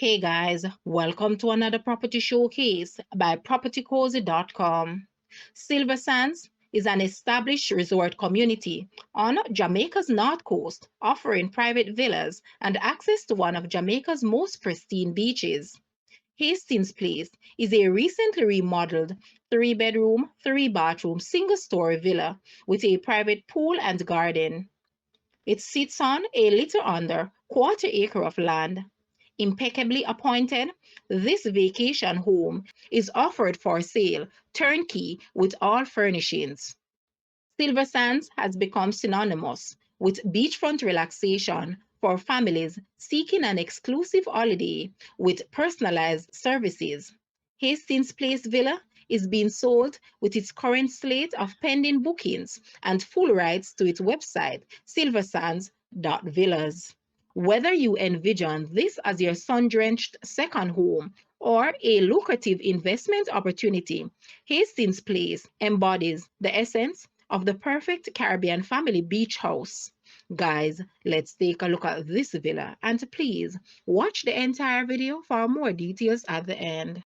Hey guys, welcome to another property showcase by propertycozy.com. Silver Sands is an established resort community on Jamaica's north coast, offering private villas and access to one of Jamaica's most pristine beaches. Hastings Place is a recently remodeled three-bedroom, three-bathroom, single-story villa with a private pool and garden. It sits on a little under quarter acre of land. Impeccably appointed, this vacation home is offered for sale turnkey with all furnishings. Silver Sands has become synonymous with beachfront relaxation for families seeking an exclusive holiday with personalized services. Hastings Place Villa is being sold with its current slate of pending bookings and full rights to its website, silversands.villas. Whether you envision this as your sun drenched second home or a lucrative investment opportunity, Hastings Place embodies the essence of the perfect Caribbean family beach house. Guys, let's take a look at this villa and please watch the entire video for more details at the end.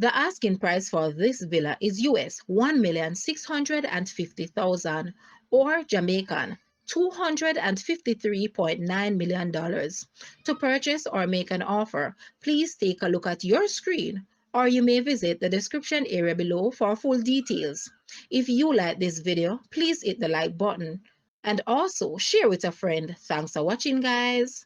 The asking price for this villa is US 1,650,000 or Jamaican $253.9 million. To purchase or make an offer, please take a look at your screen, or you may visit the description area below for full details. If you like this video, please hit the like button and also share with a friend. Thanks for watching, guys.